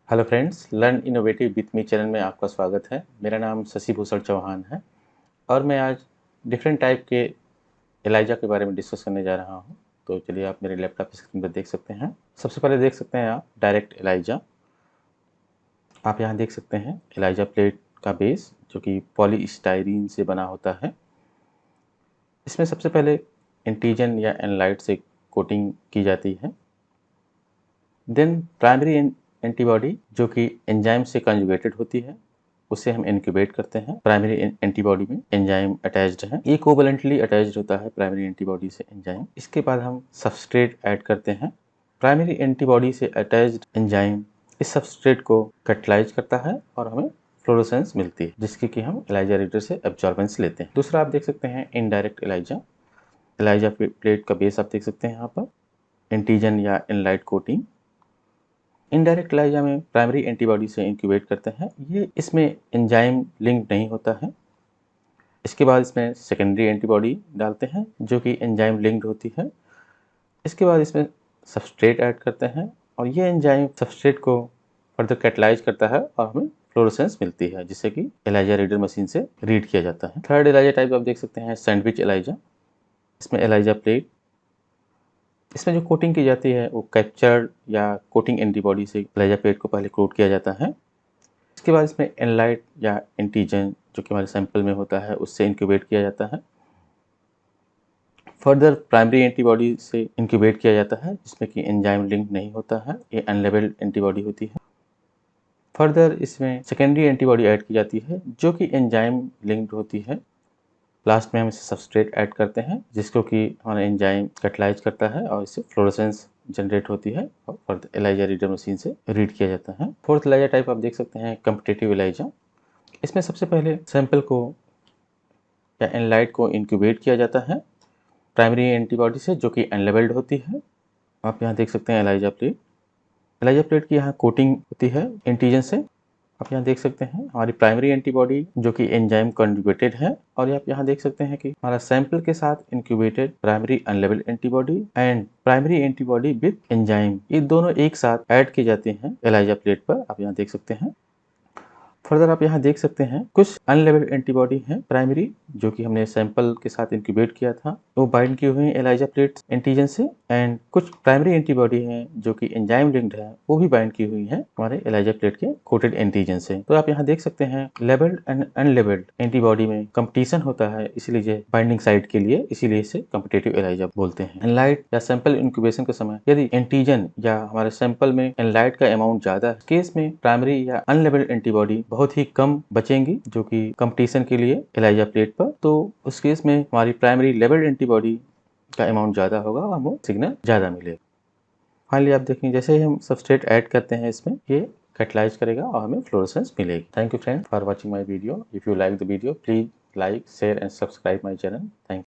Hello friends, learn innovative with me channel में आपका स्वागत है। मेरा नाम शशि भूषण चौहान है और मैं आज डिफरेंट टाइप के एलाइजा के बारे में डिस्कस करने जा रहा हूं। तो चलिए आप मेरे लैपटॉप स्क्रीन पर देख सकते हैं। सबसे पहले देख सकते हैं आप डायरेक्ट एलाइजा। आप यहां देख सकते हैं एलाइजा प्लेट का बेस जो कि पॉलीस्टाइरीन से बना होता है। इसमें सबसे पहले एंटीजन या एनलाइट से कोटिंग की जाती है। देन प्राइमरी एंटीबॉडी जो कि एंजाइम से कंजुगेटेड होती है, उसे हम इनक्यूबेट करते हैं। प्राइमरी एंटीबॉडी में एंजाइम अटैच्ड है, ये कोवलेंटली अटैच्ड होता है प्राइमरी एंटीबॉडी से एंजाइम। इसके बाद हम सबस्ट्रेट ऐड करते हैं। प्राइमरी एंटीबॉडी से अटैच्ड एंजाइम इस सबस्ट्रेट को कैटलाइज करता है और हमें फ्लोरोसेंस मिलती है, जिसकी कि हम एलाइजा रीडर से एब्जॉर्बेंस लेते हैं। दूसरा आप देख सकते हैं इनडायरेक्ट एलाइजा। एलाइजा प्लेट का बेस आप देख सकते हैं यहाँ पर एंटीजन या एनलाइट कोटिंग। इनडायरेक्ट एलाइजा में प्राइमरी एंटीबॉडी से इंक्यूबेट करते हैं। ये इसमें एंजाइम लिंक नहीं होता है। इसके बाद इसमें सेकेंडरी एंटीबॉडी डालते हैं जो कि एंजाइम लिंक्ड होती है। इसके बाद इसमें सबस्ट्रेट ऐड करते हैं और ये एंजाइम सबस्ट्रेट को फर्दर कैटलाइज करता है और हमें फ्लोरोसेंस मिलती है, जिससे कि एलाइजा रीडर मशीन से रीड किया जाता है। थर्ड एलाइजा टाइप आप देख सकते हैं सैंडविच एलाइजा। इसमें एलाइजा प्लेट, इसमें जो कोटिंग की जाती है वो कैप्चर्ड या कोटिंग एंटीबॉडी से एलाइजा प्लेट को पहले कोट किया जाता है। इसके बाद इसमें एनलाइट या एंटीजन जो कि हमारे सैंपल में होता है उससे इंक्यूबेट किया जाता है। फर्दर प्राइमरी एंटीबॉडी से इंक्यूबेट किया जाता है जिसमें कि एंजाइम लिंक नहीं होता है, ये अनलेबल्ड एंटीबॉडी होती है। फर्दर इसमें सेकेंडरी एंटीबॉडी ऐड की जाती है जो कि एंजाइम लिंक्ड होती है। लास्ट में हम इसे सबस्ट्रेट ऐड करते हैं जिसको कि हमारा एंजाइम कैटलाइज करता है और इससे फ्लोरोसेंस जनरेट होती है और एलाइजा रीडर मशीन से रीड किया जाता है। फोर्थ एलाइजा टाइप आप देख सकते हैं कम्पिटिटिव एलाइजा। इसमें सबसे पहले सैंपल को या एनलाइट को इंक्यूबेट किया जाता है प्राइमरी एंटीबॉडी से जो कि अनलेबल्ड होती है। आप यहाँ देख सकते हैं एलाइजा प्लेट। एलाइजा प्लेट की यहाँ कोटिंग होती है एंटीजन से। आप यहाँ देख सकते हैं हमारी प्राइमरी एंटीबॉडी जो कि एंजाइम कॉन्जुगेटेड है और आप यहाँ देख सकते हैं कि हमारा सैंपल के साथ incubated primary unlabelled antibody and primary antibody with enzyme, ये दोनों एक साथ ऐड किए जाते हैं एलाइजा प्लेट पर। आप यहाँ देख सकते हैं। फर्दर आप यहाँ देख सकते हैं कुछ अनलेबल्ड एंटीबॉडी हैं प्राइमरी जो कि हमने सैंपल के साथ इंक्यूबेट किया था, वो बाइंड किए हुए हैं एलाइजा प्लेट एंटीजन से। एंड कुछ प्राइमरी एंटीबॉडी हैं जो कि एंजाइम लिंक्ड है, वो भी बाइंड की हुई हैं हमारे एलाइजा प्लेट के कोटेड एंटीजन से। तो आप यहाँ देख सकते हैं लेबल्ड एंड अनलेबल्ड एंटीबॉडी में कंपटीशन होता है, इसीलिए बाइंडिंग साइट के लिए, इसीलिए इसे कम्पिटिटिव एलाइजा बोलते हैं। एनलाइट या सैंपल इंक्यूबेशन के समय यदि एंटीजन या हमारे सैंपल में एनलाइट का अमाउंट ज्यादा है, केस में प्राइमरी या अनलेबल्ड एंटीबॉडी बहुत ही कम बचेंगी जो कि कंपटीशन के लिए एलाइजा प्लेट पर। तो उस केस में हमारी प्राइमरी लेबल्ड एंटीबॉडी का अमाउंट ज़्यादा होगा और हमको सिग्नल ज़्यादा मिलेगा। फाइनली आप देखेंगे जैसे ही हम सबस्ट्रेट ऐड करते हैं इसमें ये कैटलाइज करेगा और हमें फ्लोरोसेंस मिलेगी। Thank you friend for watching my video. If you like the video please like share and subscribe my channel. Thank